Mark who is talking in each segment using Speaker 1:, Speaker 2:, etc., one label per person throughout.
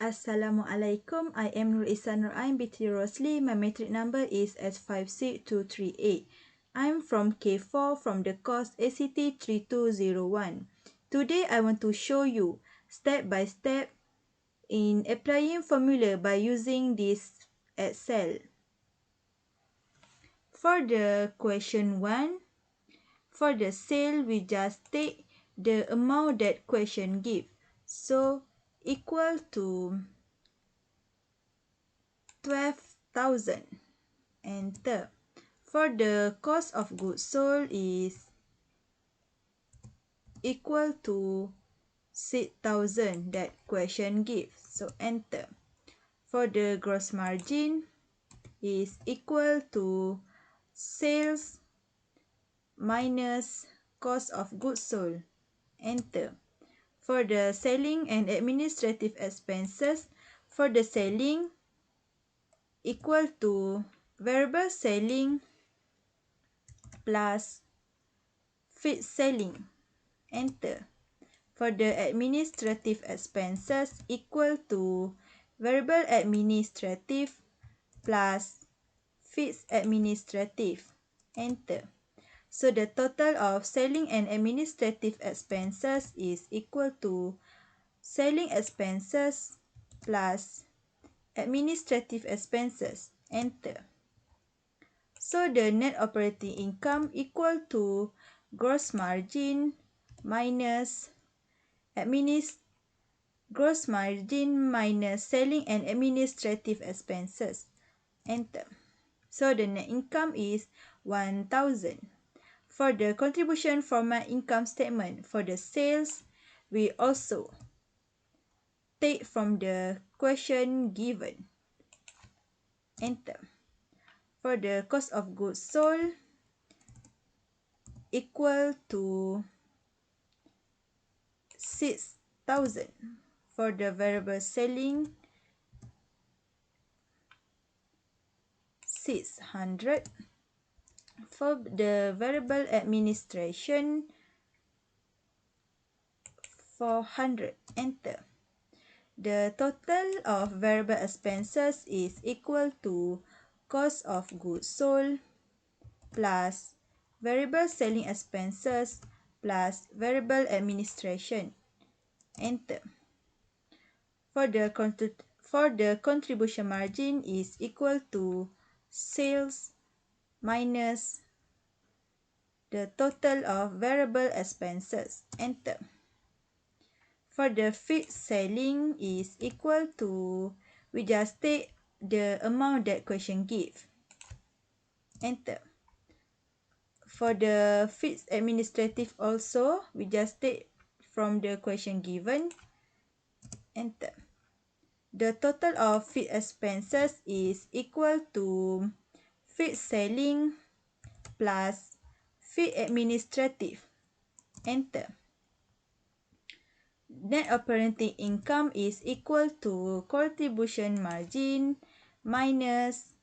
Speaker 1: Assalamualaikum. I am Nur Isan Nur Ain binti Rosli. My matric number is S56238. I'm from K4 from the course ACT3201. Today I want to show you step by step in applying formula by using this Excel. For the question 1, for the sale we just take the amount that question give. So equal to 12,000. Enter. For the cost of goods sold is equal to 6,000 that question gives. So enter. For the gross margin is equal to sales minus cost of goods sold. Enter. For the selling and administrative expenses, for the selling equal to variable selling plus fixed selling. Enter. For the administrative expenses equal to variable administrative plus fixed administrative. Enter. So the total of selling and administrative expenses is equal to selling expenses plus administrative expenses. Enter. So the net operating income equal to gross margin minus gross margin minus selling and administrative expenses. Enter. So the net income is 1,000. For the contribution from my income statement, for the sales, we also take from the question given. Enter. For the cost of goods sold equal to 6,000. For the variable selling 600. For the variable administration 400. Enter. The total of variable expenses is equal to cost of goods sold plus variable selling expenses plus variable administration. Enter. For the contribution margin is equal to sales minus the total of variable expenses. Enter. For the fixed selling is equal to, we just take the amount that question give. Enter. For the fixed administrative also, we just take from the question given. Enter. The total of fixed expenses is equal to fixed selling plus fixed administrative. Enter. Net operating income is equal to contribution margin minus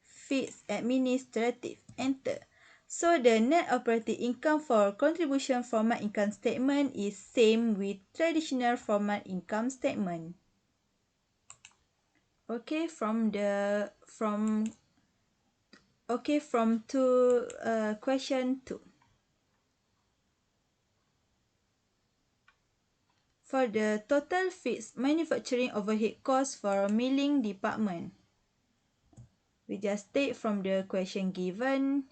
Speaker 1: fixed administrative. Enter. So the net operating income for contribution format income statement is same with traditional format income statement. Okay, from question 2. For the total fixed manufacturing overhead cost for milling department, we just take from the question given.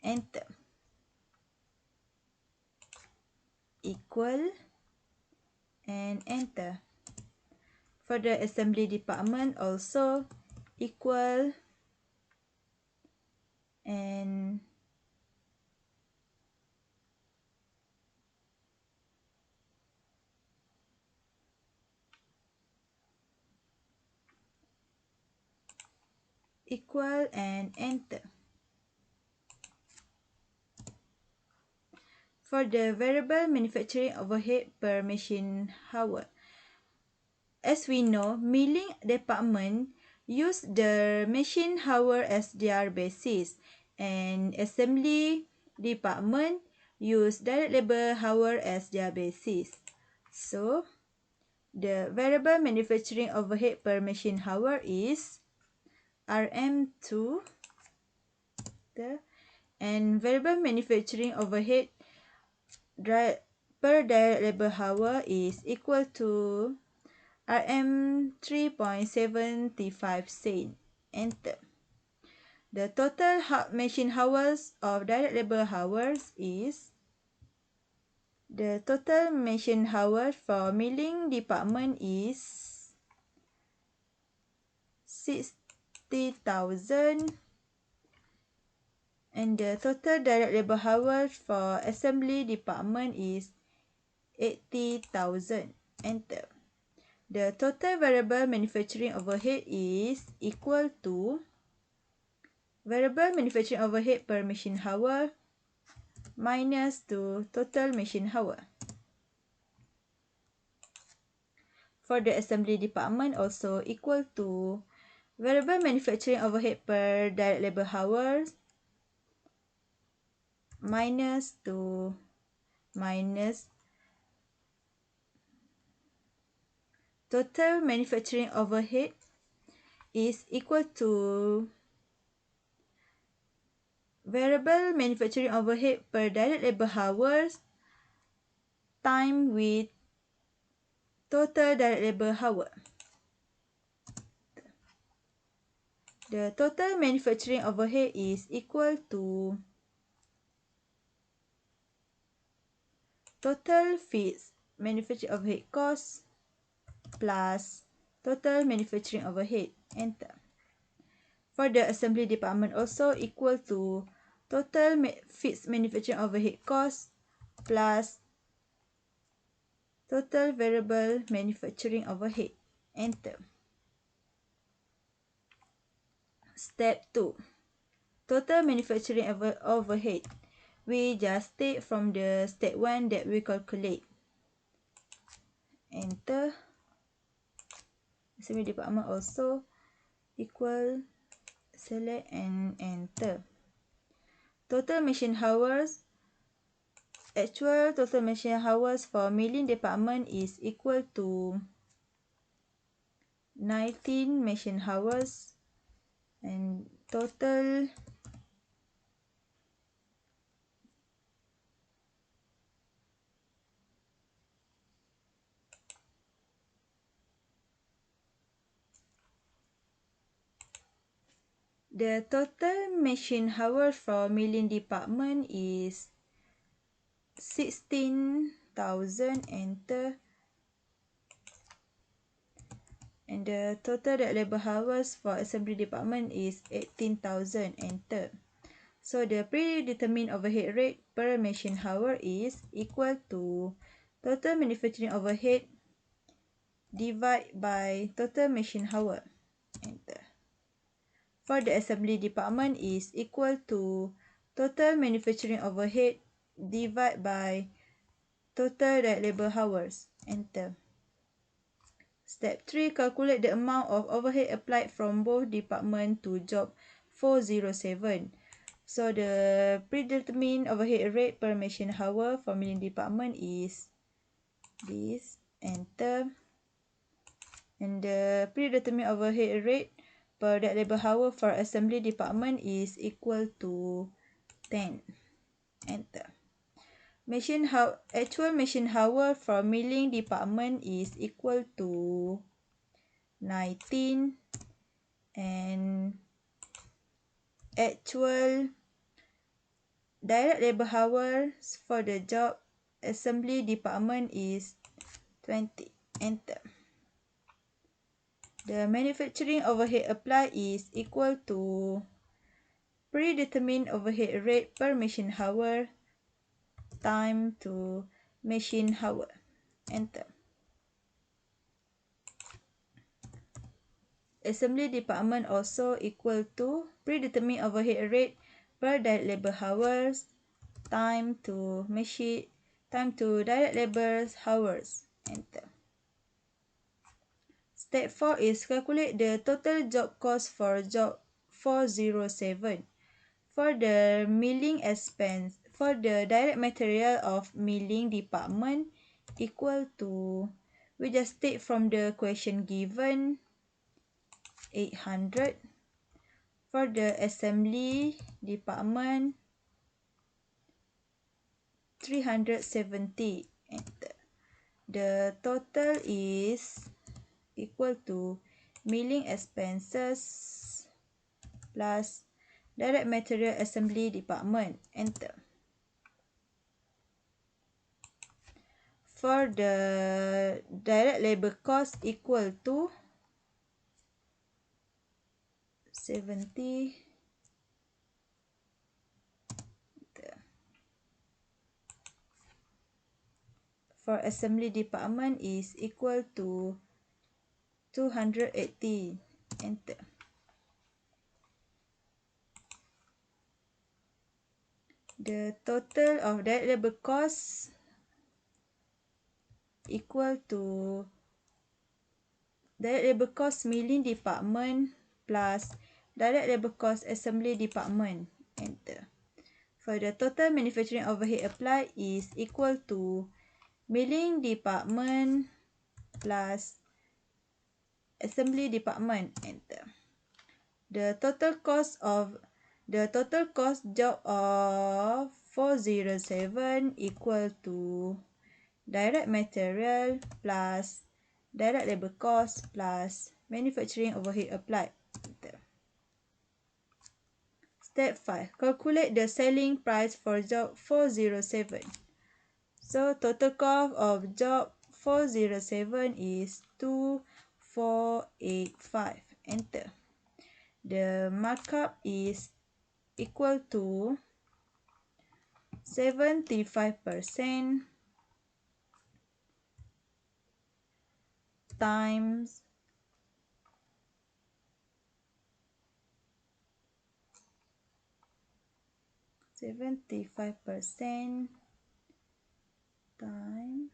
Speaker 1: Enter. Equal and enter. For the assembly department also equal and enter. For the variable manufacturing overhead per machine hour, as we know, milling department use the machine hour as their basis, and assembly department use direct labor hour as their basis. So The variable manufacturing overhead per machine hour is RM2, and variable manufacturing overhead per direct labor hour is equal to RM 3.75 cent. Enter. The total machine hours of direct labor hours is the total machine hours for milling department is 60,000, and the total direct labor hours for assembly department is 80,000. Enter. The total variable manufacturing overhead is equal to variable manufacturing overhead per machine hour minus the total machine hour. For the assembly department also equal to variable manufacturing overhead per direct labor hours minus total manufacturing overhead is equal to variable manufacturing overhead per direct labor hours time with total direct labor hour. The total manufacturing overhead is equal to total fixed manufacturing overhead cost plus total manufacturing overhead. Enter. For the assembly department also equal to total fixed manufacturing overhead cost plus total variable manufacturing overhead. Enter. Step 2. Total manufacturing overhead. We just take from the step 1 that we calculate. Enter. Assembly department also equal, select and enter. Total machine hours. Actual total machine hours for milling department is equal to 19 machine hours, and total machine hours for milling department is 16,000. Enter. And the total direct labor hours for assembly department is 18,000. Enter. So the predetermined overhead rate per machine hour is equal to total manufacturing overhead divided by total machine hour. Enter. For the assembly department is equal to total manufacturing overhead divided by total direct labor hours. Enter. Step 3. Calculate the amount of overhead applied from both departments to job 407. So the predetermined overhead rate per machine hour for milling department is this. Enter. And the predetermined overhead rate per direct labor hour for assembly department is equal to 10. Enter. Actual machine hour for milling department is equal to 19, and actual direct labor hours for the job assembly department is 20. Enter. The manufacturing overhead applied is equal to predetermined overhead rate per machine hour time to machine hour. Enter. Assembly department also equal to predetermined overhead rate per direct labor hours time to direct labor hours. Enter. Step 4 is calculate the total job cost for job 407. For the milling expense, for the direct material of milling department equal to We just take from the question given 800. For the assembly department 370. Enter. The total is equal to milling expenses plus direct material assembly department. Enter. For the direct labor cost equal to 70. For assembly department is equal to 280. Enter. The total of direct labor cost equal to direct labor cost milling department plus direct labor cost assembly department. Enter. For the total manufacturing overhead applied is equal to milling department plus assembly department. Enter. The total cost job of 407 equal to direct material plus direct labor cost plus manufacturing overhead applied. Enter. Step 5. Calculate the selling price for job 407. So total cost of job 407 is 2485. Enter. The markup is equal to 75% times 75% times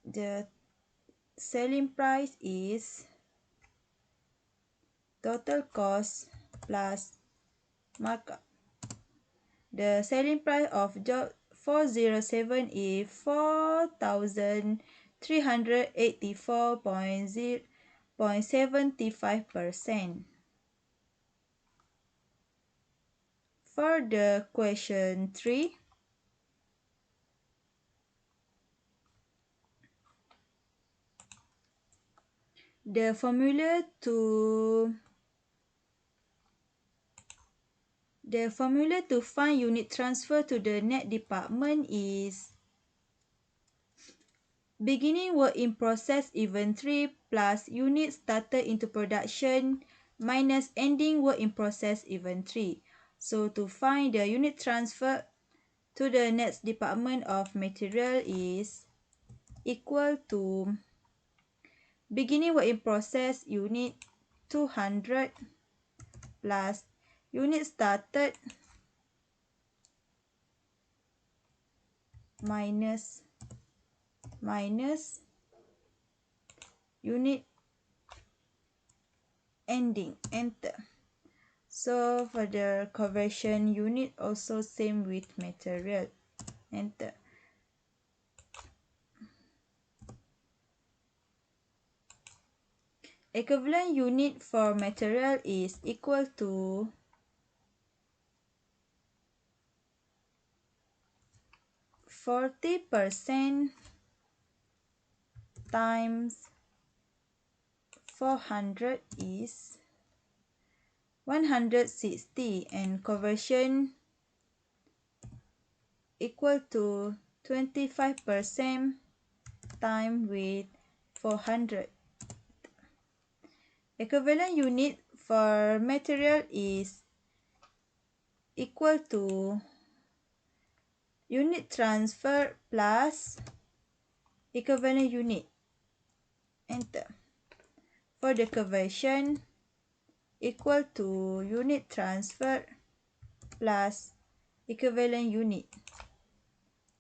Speaker 1: the selling price is total cost plus markup. The selling price of job 407 is 4,384.75%. For the question 3, the formula to find unit transfer to the net department is beginning work in process inventory plus units started into production minus ending work in process inventory. So to find the unit transfer to the next department of material is equal to beginning work in process unit 200 plus unit started minus unit ending. Enter. So for the conversion unit also same with material. Enter. Equivalent unit for material is equal to 40% times 400 is 160 and conversion equal to 25% time with 400. Equivalent unit for material is equal to unit transfer plus equivalent unit. Enter. For the conversion equal to unit transfer plus equivalent unit.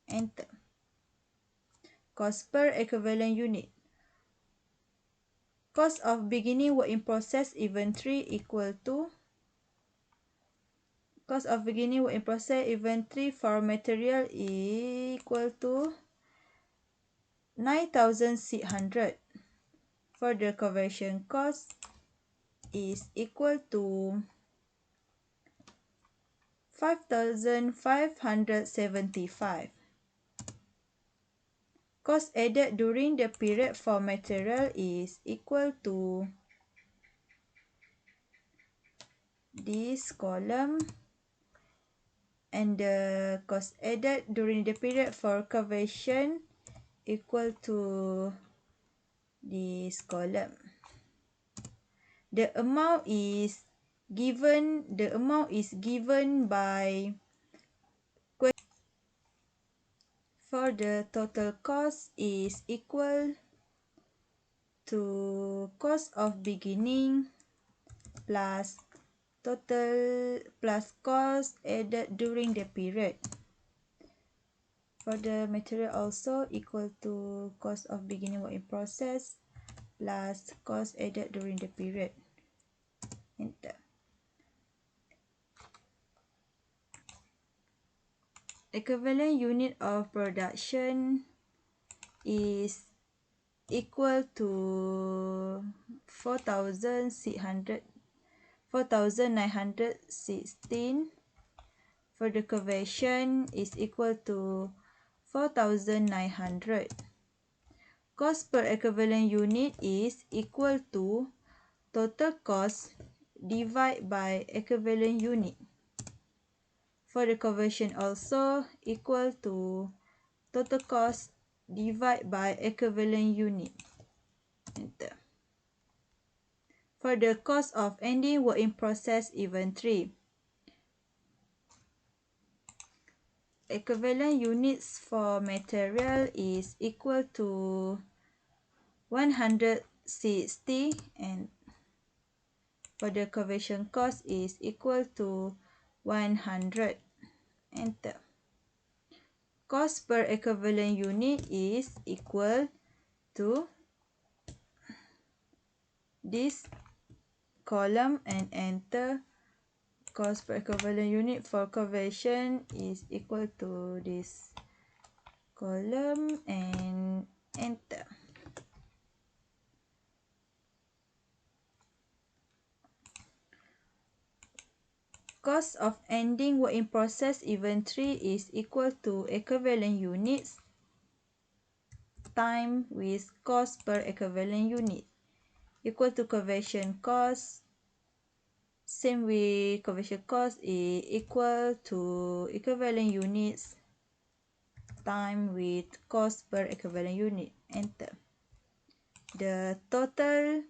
Speaker 1: Enter. Cost per equivalent unit. Cost of beginning work in process inventory equal to Cost of beginning work in process inventory for material equal to 9,600. For the conversion cost is equal to 5,575. Cost added during the period for material is equal to this column, and the cost added during the period for conversion equal to this column. The amount is given by for the total cost is equal to cost of beginning plus total plus cost added during the period. For the material also equal to cost of beginning work in process plus cost added during the period. Enter. Equivalent unit of production is equal to 4,916. For the conversion is equal to 4,900. Cost per equivalent unit is equal to total cost divided by equivalent unit. For the conversion also equal to total cost divided by equivalent unit. Enter. For the cost of ending work in process inventory, equivalent units for material is equal to 160, and for the conversion cost is equal to 100. Enter. Cost per equivalent unit is equal to this column, and enter. Cost per equivalent unit for conversion is equal to this column, and enter. Cost of ending work in process inventory is equal to equivalent units time with cost per equivalent unit equal to conversion cost. Same with conversion cost is equal to equivalent units time with cost per equivalent unit. Enter. The total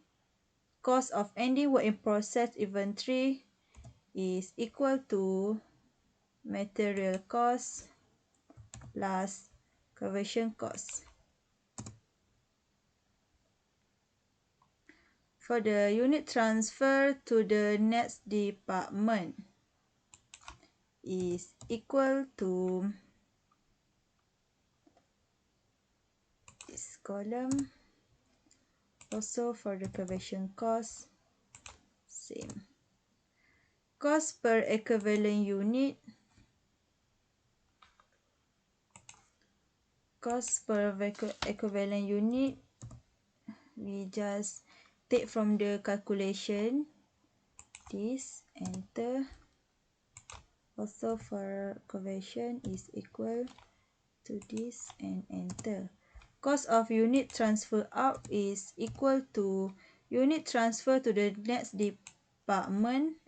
Speaker 1: cost of ending work in process inventory is equal to material cost plus conversion cost. For the unit transfer to the next department is equal to this column. Also for the conversion cost, same. Cost per equivalent unit. Cost per equivalent unit, we just take from the calculation this, enter. Also for conversion is equal to this, and enter. Cost of unit transfer out is equal to unit transfer to the next department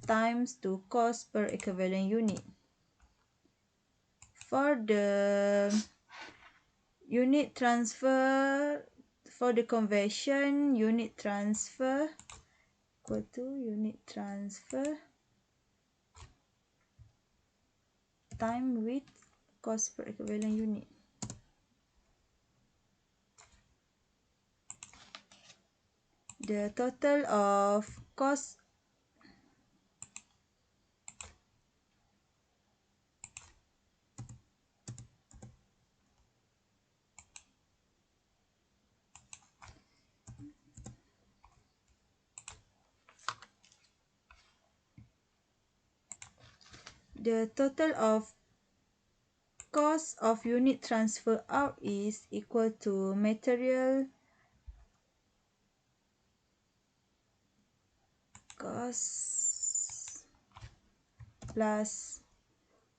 Speaker 1: times to cost per equivalent unit. For the unit transfer, for the conversion, unit transfer equal to unit transfer time with cost per equivalent unit. The total of cost the total of cost of unit transfer out is equal to material cost plus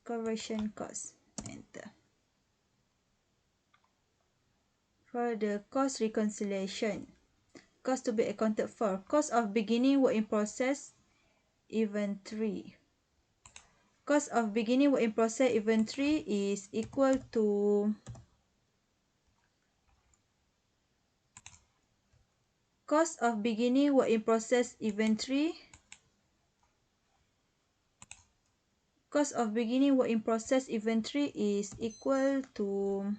Speaker 1: conversion cost. Enter. For the cost reconciliation, cost to be accounted for, cost of beginning work in process inventory. Cost of beginning work in process inventory is equal to cost of beginning work in process inventory. Cost of beginning work in process inventory is equal to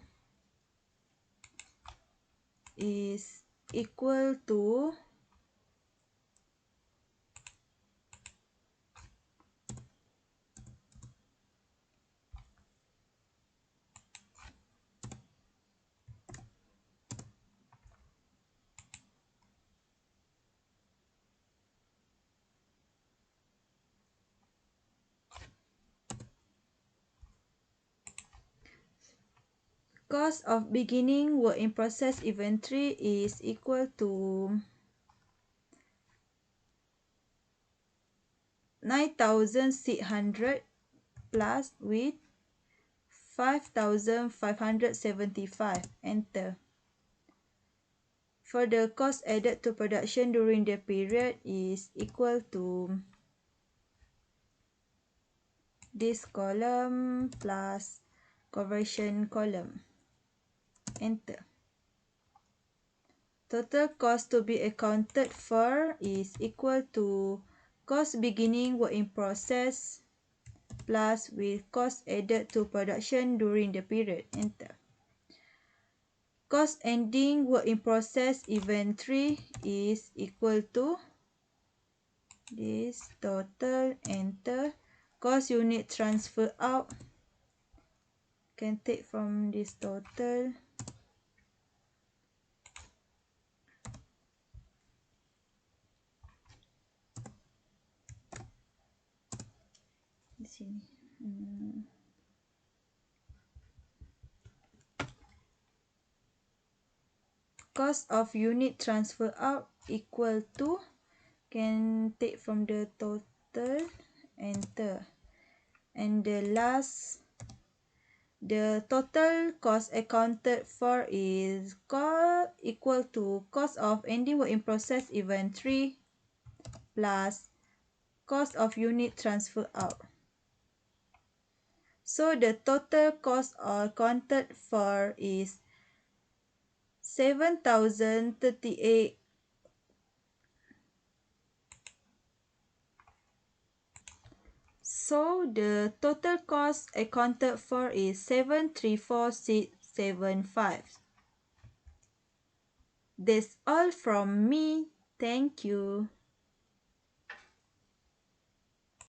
Speaker 1: cost of beginning work in process inventory is equal to 9,600 plus with 5,575. Enter. For the cost added to production during the period is equal to this column plus conversion column. Enter. Total cost to be accounted for is equal to cost beginning work in process plus with cost added to production during the period. Enter. Cost ending work in process inventory is equal to this total. Enter. Cost unit transfer out can take from this total. Di sini. Cost of unit transfer out equal to, can take from the total. Enter. And the last, the total cost accounted for is equal to cost of ending work in process inventory plus cost of unit transfer out. So the total cost accounted for is 7,038. So the total cost accounted for is 734,675. That's all from me. Thank you.